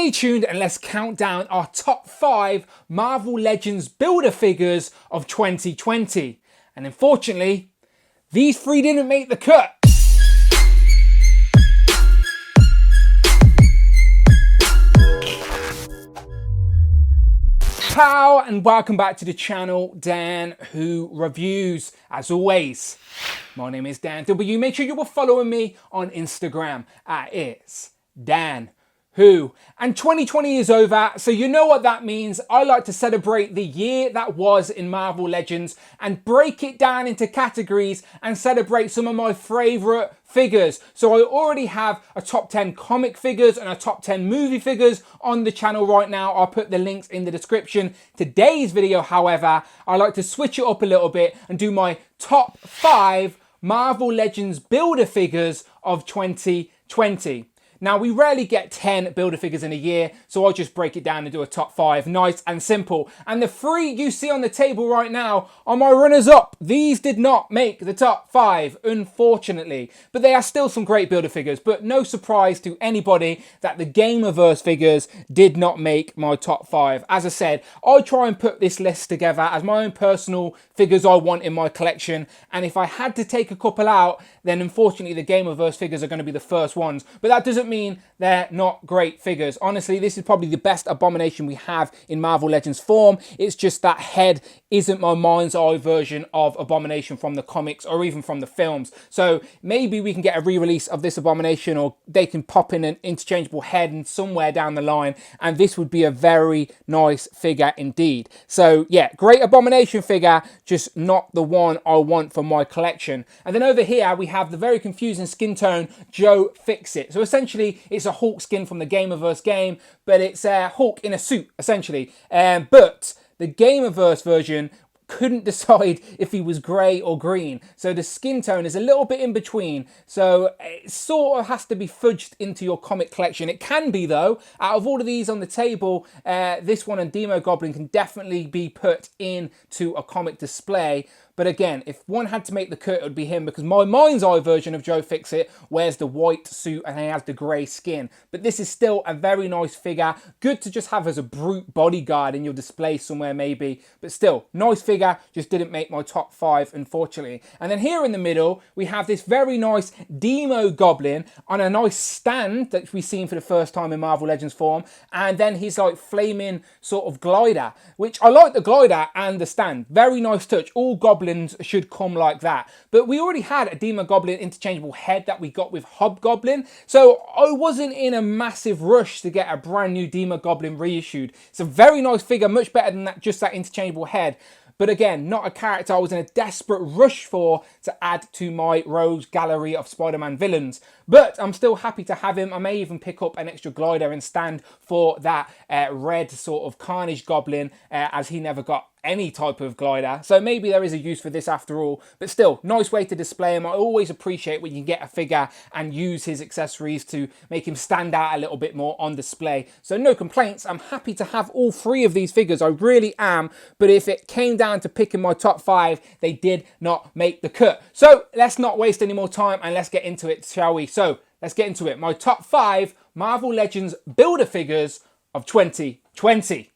Stay tuned and let's count down our top 5 Marvel Legends Builder figures of 2020. And unfortunately, these 3 didn't make the cut. Ciao and welcome back to the channel, Dan Who Reviews. As always, my name is Dan W. Make sure you were following me on Instagram at It's Dan Who. And 2020 is over, so you know what that means. I like to celebrate the year that was in Marvel Legends and break it down into categories and celebrate some of my favorite figures. So I already have a top 10 comic figures and a top 10 movie figures on the channel right now. I'll put the links in the description. Today's video, however, I like to switch it up a little bit and do my top 5 Marvel Legends Builder figures of 2020. Now, we rarely get 10 Builder figures in a year, so I'll just break it down and do a top 5, nice and simple. And the 3 you see on the table right now are my runners-up. These did not make the top 5, unfortunately, but they are still some great Builder figures. But no surprise to anybody that the Gamerverse figures did not make my top 5. As I said, I'll try and put this list together as my own personal figures I want in my collection. And if I had to take a couple out, then unfortunately the Gamerverse figures are going to be the first ones. But that doesn't mean they're not great figures. Honestly, this is probably the best Abomination we have in Marvel Legends form. It's just that head isn't my mind's eye version of Abomination from the comics or even from the films. So maybe we can get a re-release of this Abomination, or they can pop in an interchangeable head and somewhere down the line, and this would be a very nice figure indeed. So yeah, great Abomination figure, just not the one I want for my collection. And then over here we have the very confusing skin tone Joe Fixit. So essentially it's a Hulk skin from the Gamerverse game, but it's a Hulk in a suit essentially. But the Gamerverse version couldn't decide if he was grey or green, so the skin tone is a little bit in between, so it sort of has to be fudged into your comic collection. It can be though. Out of all of these on the table, this one and Demogoblin can definitely be put into a comic display. But again, if one had to make the cut, it would be him, because my mind's eye version of Joe Fixit wears the white suit and he has the grey skin. But this is still a very nice figure. Good to just have as a brute bodyguard in your display somewhere maybe. But still, nice figure, just didn't make my top 5, unfortunately. And then here in the middle, we have this very nice Demogoblin on a nice stand that we've seen for the first time in Marvel Legends form. And then he's like flaming sort of glider, which I like the glider and the stand. Very nice touch. All goblins should come like that. But we already had a Demogoblin interchangeable head that we got with Hobgoblin, so I wasn't in a massive rush to get a brand new Demogoblin reissued. It's a very nice figure, much better than that, just that interchangeable head. But again, not a character I was in a desperate rush for to add to my rogues gallery of Spider-Man villains. But I'm still happy to have him. I may even pick up an extra glider and stand for that red sort of Carnage Goblin, as he never got any type of glider. So maybe there is a use for this after all. But still, nice way to display him. I always appreciate when you can get a figure and use his accessories to make him stand out a little bit more on display. So no complaints. I'm happy to have all 3 of these figures. I really am. But if it came down to picking my top 5, they did not make the cut. So let's not waste any more time and let's get into it, shall we? So let's get into it. My top 5 Marvel Legends Builder figures of 2020.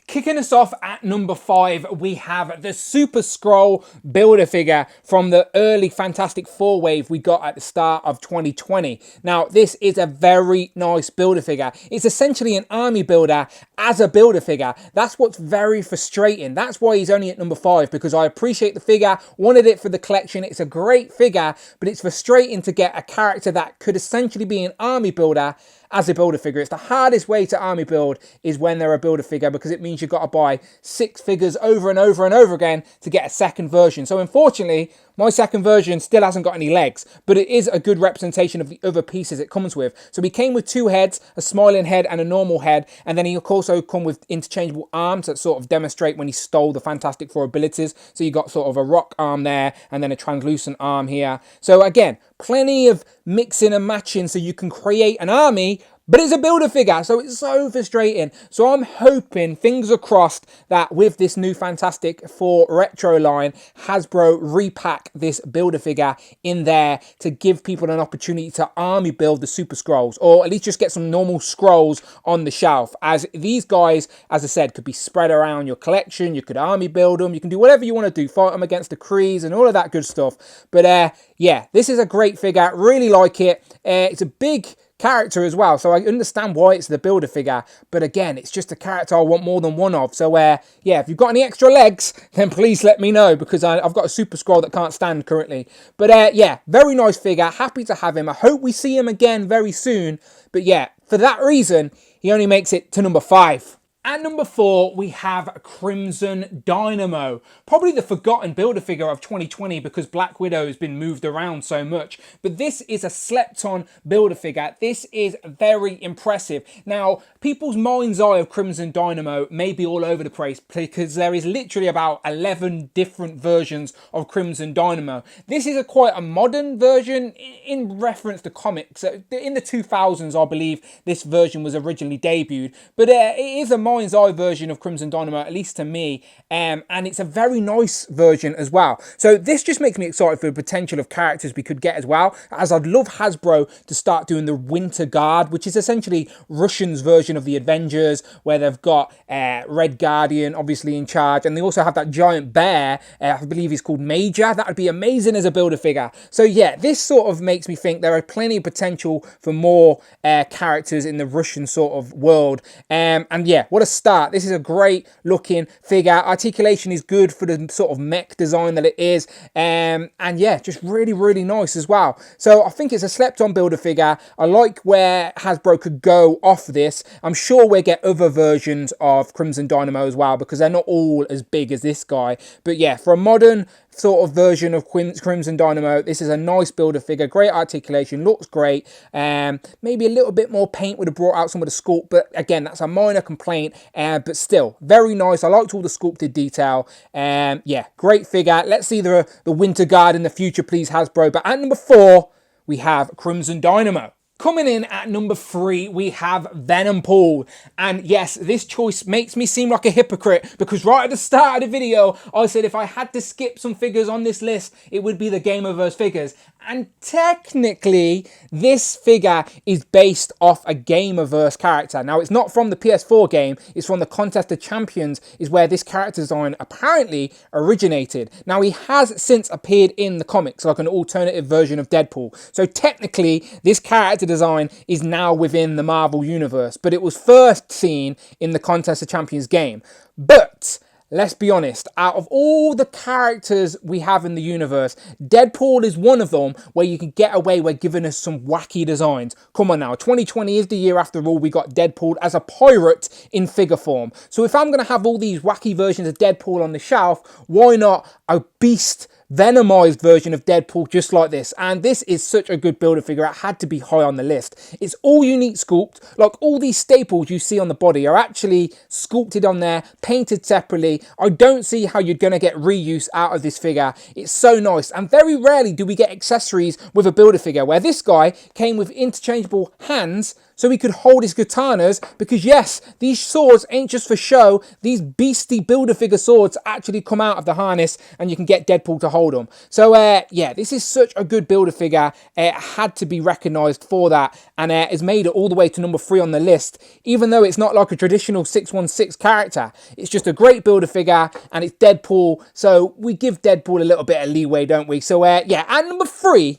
Kicking us off at number 5, we have the Super Skrull Builder figure from the early Fantastic Four wave we got at the start of 2020. Now, this is a very nice Builder figure. It's essentially an army builder as a Builder figure. That's what's very frustrating. That's why he's only at number 5, because I appreciate the figure, wanted it for the collection. It's a great figure, but it's frustrating to get a character that could essentially be an army builder as a Builder figure. It's the hardest way to army build is when they're a Builder figure, because it means you've got to buy 6 figures over and over and over again to get a second version. So unfortunately, my second version still hasn't got any legs, but it is a good representation of the other pieces it comes with. So he came with 2 heads, a smiling head and a normal head, and then he also come with interchangeable arms that sort of demonstrate when he stole the Fantastic Four abilities. So you got sort of a rock arm there and then a translucent arm here. So again, plenty of mixing and matching so you can create an army, But it's a Build-A-Figure, so it's so frustrating. So I'm hoping, fingers are crossed, that with this new Fantastic Four retro line, Hasbro repack this Build-A-Figure in there to give people an opportunity to army build the Super Scrolls, or at least just get some normal Scrolls on the shelf. As these guys, as I said, could be spread around your collection. You could army build them. You can do whatever you want to do. Fight them against the Krees and all of that good stuff. But yeah, this is a great figure. Really like it. It's a big character as well, so I understand why it's the Build-A-Figure, but again, it's just a character I want more than one of. So yeah, if you've got any extra legs, then please let me know, because I've got a Super Scroll that can't stand currently. But yeah, very nice figure, happy to have him. I hope we see him again very soon, but yeah, for that reason, he only makes it to number 5. At number 4, we have Crimson Dynamo. Probably the forgotten Build-A-Figure of 2020 because Black Widow has been moved around so much. But this is a slept-on Build-A-Figure. This is very impressive. Now, people's mind's eye of Crimson Dynamo may be all over the place because there is literally about 11 different versions of Crimson Dynamo. This is quite a modern version in reference to comics. In the 2000s, I believe this version was originally debuted. But it is a mind's eye version of Crimson Dynamo, at least to me, and it's a very nice version as well. So this just makes me excited for the potential of characters we could get as well, as I'd love Hasbro to start doing the Winter Guard, which is essentially Russians' version of the Avengers, where they've got Red Guardian obviously in charge, and they also have that giant bear, I believe he's called Major. That would be amazing as a Build-A-Figure. So yeah, this sort of makes me think there are plenty of potential for more characters in the Russian sort of world, and yeah, what a start. This is a great looking figure. Articulation is good for the sort of mech design that it is, and yeah, just really, really nice as well. So I think it's a slept-on Build-A-Figure. I like where Hasbro could go off this. I'm sure we'll get other versions of Crimson Dynamo as well, because they're not all as big as this guy. But yeah, for a modern sort of version of Crimson Dynamo, this is a nice Build-A-Figure, great articulation, looks great. Maybe a little bit more paint would have brought out some of the sculpt, but again, that's a minor complaint, but still very nice. I liked all the sculpted detail. Yeah, great figure. Let's see the Winter Guard in the future, please, Hasbro. But at number 4, we have Crimson Dynamo. Coming in at number 3, we have Venompool. And yes, this choice makes me seem like a hypocrite, because right at the start of the video, I said if I had to skip some figures on this list, it would be the Gamerverse figures. And technically, this figure is based off a Gamerverse character. Now, it's not from the PS4 game, it's from the Contest of Champions, is where this character design apparently originated. Now, he has since appeared in the comics, like an alternative version of Deadpool. So technically, this character design is now within the Marvel Universe, but it was first seen in the Contest of Champions game. But let's be honest, out of all the characters we have in the universe, Deadpool is one of them where you can get away with giving us some wacky designs. Come on now, 2020 is the year after all we got Deadpool as a pirate in figure form. So if I'm going to have all these wacky versions of Deadpool on the shelf, why not a beast Venomized version of Deadpool just like this? And this is such a good Build-A-Figure, it had to be high on the list. It's all unique sculpt, like all these staples you see on the body are actually sculpted on there, painted separately. I don't see how you're going to get reuse out of this figure. It's so nice, and very rarely do we get accessories with a Build-A-Figure, where this guy came with interchangeable hands so he could hold his katanas, because yes, these swords ain't just for show. These beastie Build-A-Figure swords actually come out of the harness and you can get Deadpool to hold them. So yeah, this is such a good Build-A-Figure. It had to be recognised for that, and it's made it all the way to number 3 on the list, even though it's not like a traditional 616 character. It's just a great Build-A-Figure, and it's Deadpool, so we give Deadpool a little bit of leeway, don't we? So yeah, at number 3,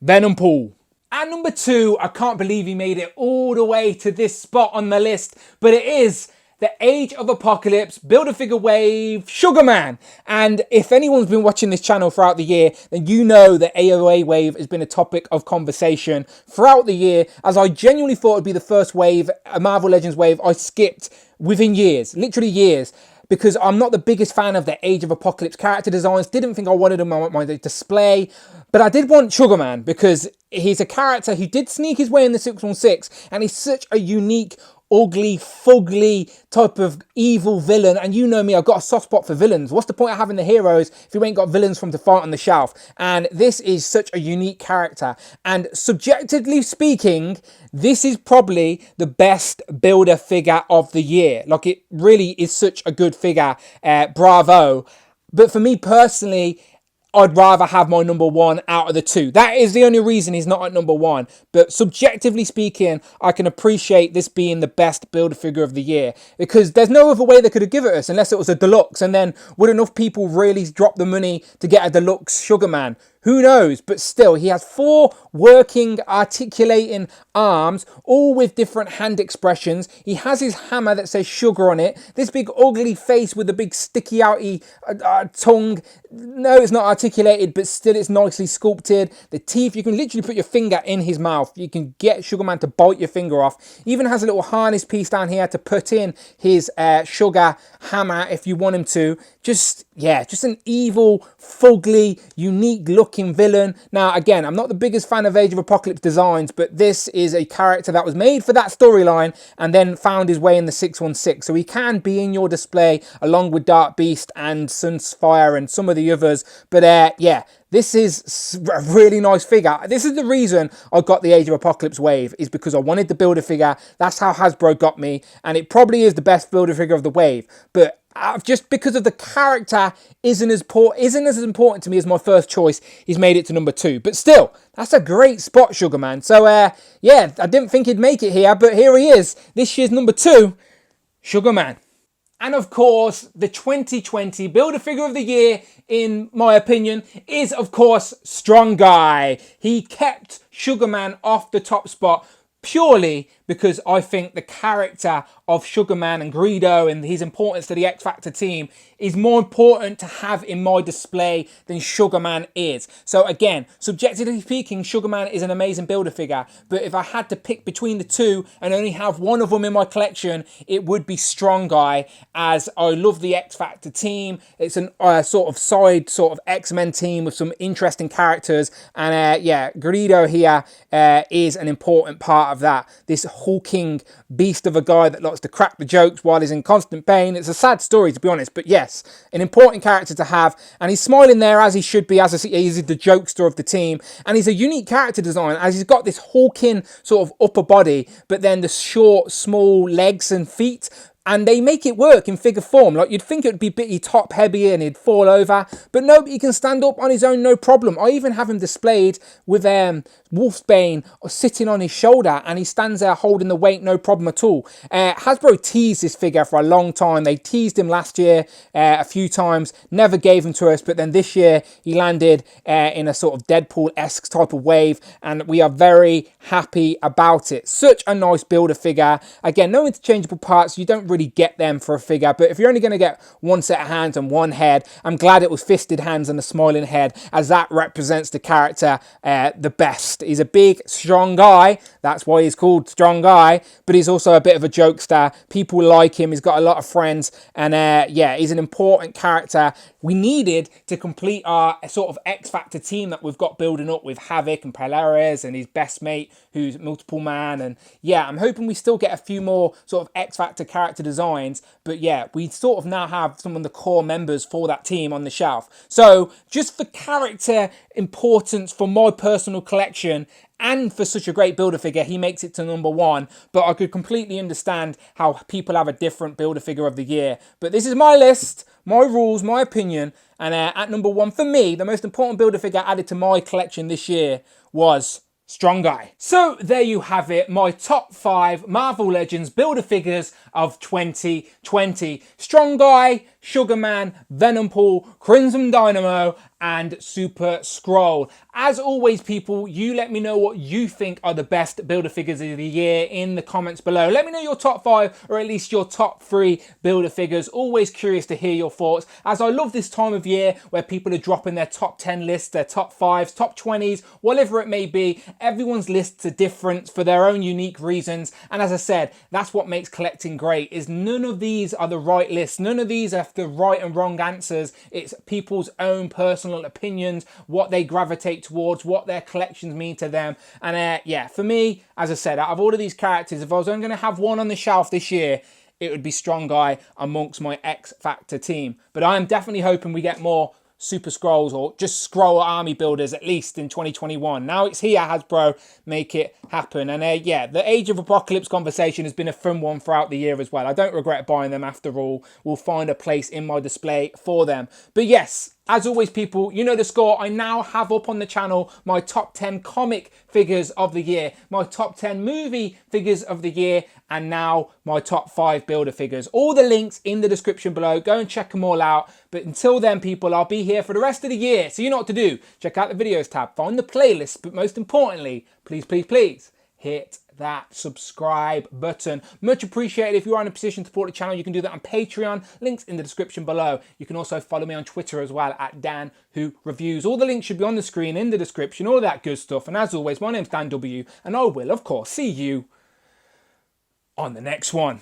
Venompool. At number 2, I can't believe he made it all the way to this spot on the list, but it is the Age of Apocalypse Build-A-Figure Wave Sugar Man. And if anyone's been watching this channel throughout the year, then you know that AOA Wave has been a topic of conversation throughout the year, as I genuinely thought it'd be the first wave, a Marvel Legends wave I skipped within years, literally years, because I'm not the biggest fan of the Age of Apocalypse character designs. Didn't think I wanted them on my display, but I did want Sugar Man because he's a character who did sneak his way in the 616, and he's such a unique, ugly, fugly type of evil villain. And you know me, I've got a soft spot for villains. What's the point of having the heroes if you ain't got villains from to fight on the shelf? And this is such a unique character. And subjectively speaking, this is probably the best builder figure of the year. Like, it really is such a good figure. Bravo. But for me personally, I'd rather have my number one out of the two. That is the only reason he's not at number one. But subjectively speaking, I can appreciate this being the best builder figure of the year, because there's no other way they could have given it us unless it was a deluxe. And then would enough people really drop the money to get a deluxe Sugar Man? Who knows? But still, he has 4 working, articulating arms, all with different hand expressions. He has his hammer that says sugar on it. This big ugly face with a big sticky outy tongue. No, it's not articulated, but still it's nicely sculpted. The teeth, you can literally put your finger in his mouth. You can get Sugar Man to bite your finger off. Even has a little harness piece down here to put in his sugar hammer if you want him to. Just an evil, fugly, unique looking villain. Now, again, I'm not the biggest fan of Age of Apocalypse designs, but this is a character that was made for that storyline and then found his way in the 616. So he can be in your display along with Dark Beast and Sunfire and some of the others. But this is a really nice figure. This is the reason I got the Age of Apocalypse wave, is because I wanted the builder figure. That's how Hasbro got me. And it probably is the best builder figure of the wave. But just because of the character isn't as important to me as my first choice, he's made it to number 2. But still, that's a great spot, Sugar Man. So, I didn't think he'd make it here, but here he is. This year's number 2, Sugar Man. And of course, the 2020 Builder Figure of the Year, in my opinion, is of course Strong Guy. He kept Sugar Man off the top spot purely because I think the character of Sugar Man and Greedo and his importance to the X Factor team is more important to have in my display than Sugar Man is. So again, subjectively speaking, Sugar Man is an amazing builder figure, but if I had to pick between the two and only have one of them in my collection, it would be Strong Guy, as I love the X Factor team. It's an sort of X-Men team with some interesting characters, and Greedo here is an important part of that. This hulking beast of a guy that likes to crack the jokes while he's in constant pain. It's a sad story, to be honest, but yes, an important character to have, and he's smiling there as he should be, as he's the jokester of the team, and he's a unique character design as he's got this hulking sort of upper body, but then the short, small legs and feet. And they make it work in figure form. Like, you'd think it would be bitty top heavy and he'd fall over. But no, he can stand up on his own, no problem. I even have him displayed with Wolfsbane sitting on his shoulder, and he stands there holding the weight, no problem at all. Hasbro teased this figure for a long time. They teased him last year a few times, never gave him to us. But then this year he landed in a sort of Deadpool-esque type of wave, and we are very happy about it. Such a nice builder figure. Again, no interchangeable parts. You don't really get them for a figure, but if you're only going to get one set of hands and one head, I'm glad it was fisted hands and a smiling head, as that represents the character the best. He's a big, strong guy. That's why he's called Strong Guy, but he's also a bit of a jokester. People like him. He's got a lot of friends, and he's an important character we needed to complete our sort of X Factor team that we've got building up with Havoc and Polaris and his best mate who's Multiple Man. And I'm hoping we still get a few more sort of X Factor character designs, but we sort of now have some of the core members for that team on the shelf. So just for character importance for my personal collection and for such a great builder figure, he makes it to number 1. But I could completely understand how people have a different builder figure of the year. But this is my list, my rules, my opinion, and at number 1 for me, the most important builder figure added to my collection this year was Strong Guy. So there you have it, my top 5 Marvel Legends builder figures of 2020. Strong Guy, Sugar Man, Venompool, Crimson Dynamo, and Super Skrull. As always, people, you let me know what you think are the best builder figures of the year in the comments below. Let me know your top 5, or at least your top 3 builder figures. Always curious to hear your thoughts, as I love this time of year where people are dropping their top 10 lists, their top 5s, top 20s, whatever it may be. Everyone's lists are different for their own unique reasons, and as I said, that's what makes collecting great, is none of these are the right lists. None of these are the right and wrong answers. It's people's own personal personal opinions, what they gravitate towards, what their collections mean to them. And yeah, for me, as I said, out of all of these characters, if I was only going to have one on the shelf this year, it would be Strong Guy amongst my X Factor team. But I am definitely hoping we get more Super Scrolls or just Scroll army builders at least in 2021. Now it's here, Hasbro, make it happen. And yeah, the Age of Apocalypse conversation has been a fun one throughout the year as well. I don't regret buying them after all. We'll find a place in my display for them. But yes, as always, people, you know the score. I now have up on the channel my top 10 comic figures of the year, my top 10 movie figures of the year, and now my top 5 builder figures. All the links in the description below. Go and check them all out. But until then, people, I'll be here for the rest of the year. So you know what to do. Check out the videos tab, find the playlist, but most importantly, please, please, please, hit that subscribe button. Much appreciated. If you are in a position to support the channel, you can do that on Patreon. Links in the description below. You can also follow me on Twitter as well at Dan Who Reviews. All the links should be on the screen in the description, all that good stuff. And as always, my name's Dan W, and I will, of course, see you on the next one.